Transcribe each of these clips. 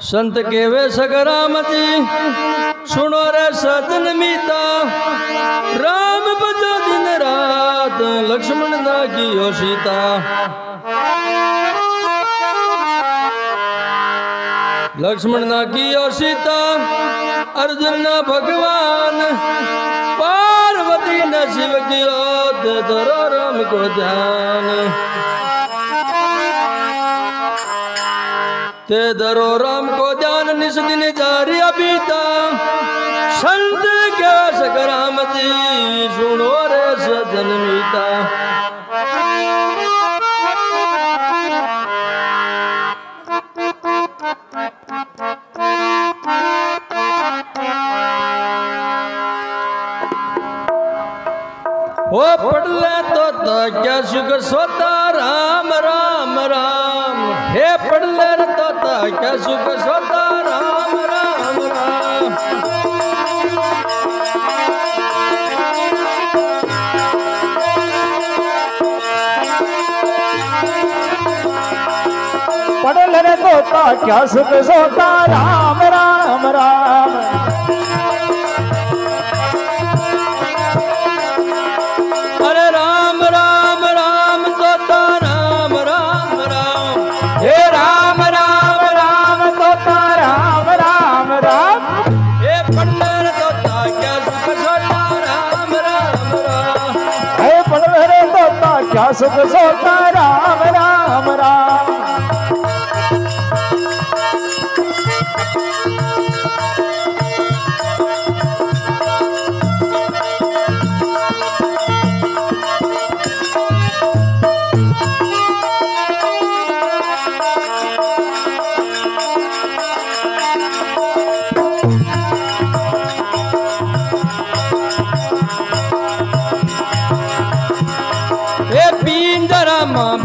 संत केवे सगराम जी सुनो रे सजन मीता राम बजो दिन रात लक्ष्मण ना की हो सीता। लक्ष्मण ना की हो सीता अर्जुन ना भगवान पार्वती न शिव की दे धरो राम को ध्यान। ते धरो राम को ध्यान निस दिन जारी बीता संत के सगराम जी सुनो रे सजन मीता। ओ पढ़ ले तो क्या सुख सोता राम राम राम। हे पढ़ ले तो क्या सुख सोता राम राम राम। पढ़ ले तोता क्या सुख सोता राम राम राम। अरे राम राम राम तोता राम राम राम। हे राम राम राम तोता राम राम राम। हे पढ़ ले तोता क्या सुख सोता राम राम राम। हे पढ़ ले तोता क्या सुख सोता राम राम राम।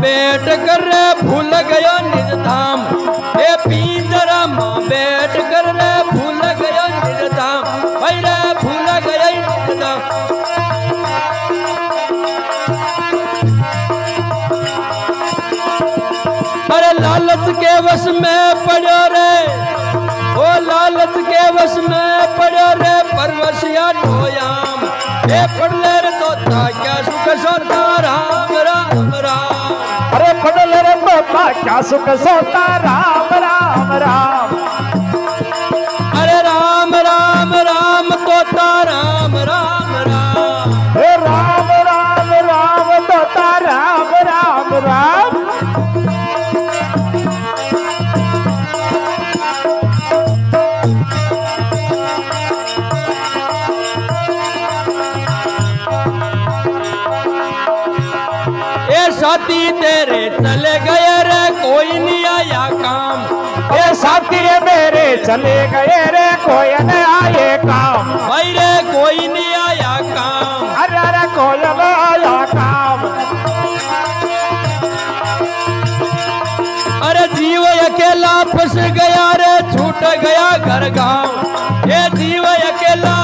बैठ कर रे भूल गयो निज धाम। हे पिंजरा में बैठ कर रे भूल गयो निज धाम। भाई रे भूल गयो निज धाम। अरे लालच के वश में पड़ो रे ओ लालच के वश में पड़ो रे परवशिया ढोयाम। हे पढ़ ले रे तोता क्या सुख सोता राम राम राम। अरे पढ़ ले रे तोता क्या सुख सोता राम राम राम। अरे राम राम राम तोता राम राम राम। हे राम राम राम तोता राम राम राम। साथी तेरे चले गए रे कोई नहीं आया काम। ये साथी मेरे चले गए रे कोई नहीं आए काम। भाई रे कोई नहीं आया काम। अरे अरे कोई नहीं आया काम। अरे जीव अकेला फंस गया रे छूट गया घर गांव। ये जीव अकेला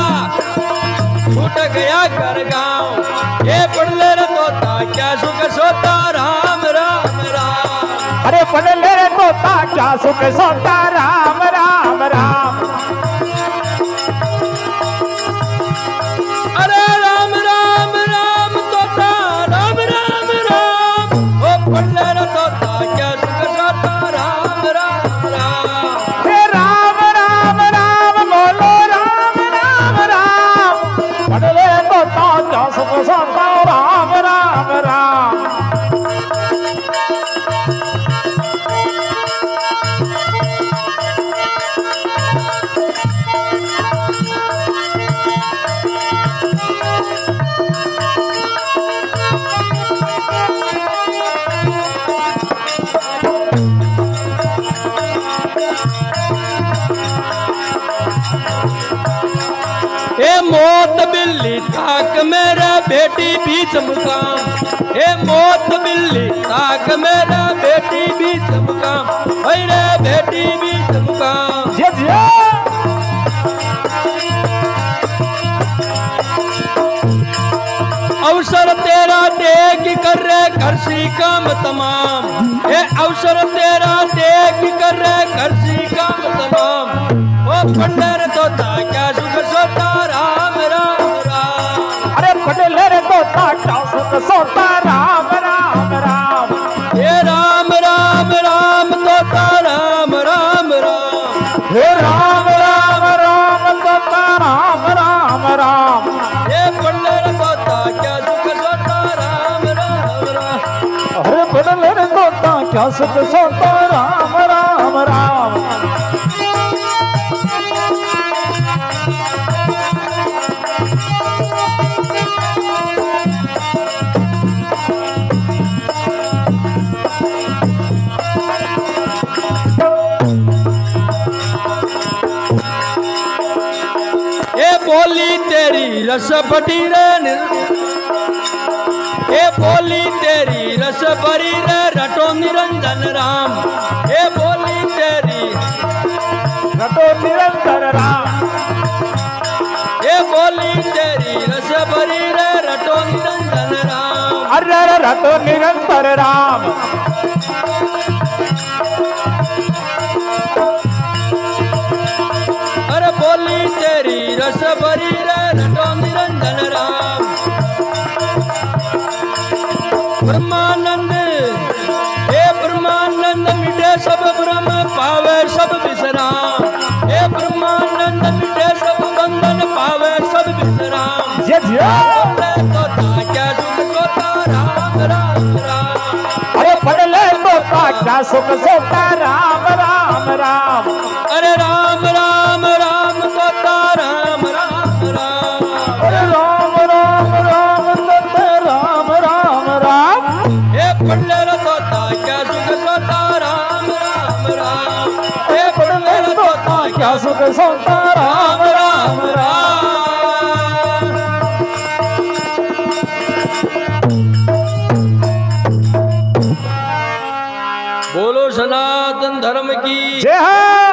छूट गया घर गांव। ये पढ़ ले रे तोता क्या सुख सोता राम राम राम। अरे पढ़ ले रे तोता क्या सुख सोता राम राम राम। अरे राम राम राम तोता राम राम राम। ओ पढ़ ले रे तोता क्या सुख सोता राम राम राम। हे राम राम राम बोलो राम राम राम। पढ़ ले रे तोता क्या सुख सोता राम राम राम। ए मौत बिल्ली ताक मेरा बेटी बीच मुकाम। ए मौत बिल्ली ताक मेरा बेटी बीच मुकाम। भाई रे बेटी बीच मुकाम। अवसर तेरा देख कर रे करसी काम तमाम। ये अवसर तेरा देख कर रे करसी काम तमाम ओ पंडर तोता क्या सुख सोता राम राम राम अरे पडले रे तोता क्या सुख सोता राम राम राम हे राम राम राम तोता राम राम राम हे राम राम राम तोता राम राम राम हे पंडर तोता क्या सुख सोता राम राम राम अरे पडले रे तोता क्या सुख सोता राम राम राम ये बोली तेरी रस भटी रे ये बोली तेरी रस भरी रे रटो निरंजन राम ये बोली तेरी रटो निरंतर राम ये बोली तेरी रस भरी रे रटो निरंजन राम अरे अरे रटो निरंतर राम अरे बोली तेरी रस भरी रे रटो निरंजन राम ब्रह्मानंद हे ब्रह्मानंद मिटे सब ब्रह्म पावे सब विश्राम हे ब्रह्मानंद मिटे सब बंधन पावे सब विश्राम ये जिया तोता क्या सुख सोता राम राम राम अरे पडले तोता क्या सुख सोता राम राम राम अरे राम राम राम तोता राम राम राम अरे राम राम राम तोता राम राम राम हे पंडर तोता क्या सुख सोता राम राम राम हे पंडर तोता क्या सुख सोता राम राम राम बोलो सनातन धर्म की जय हो।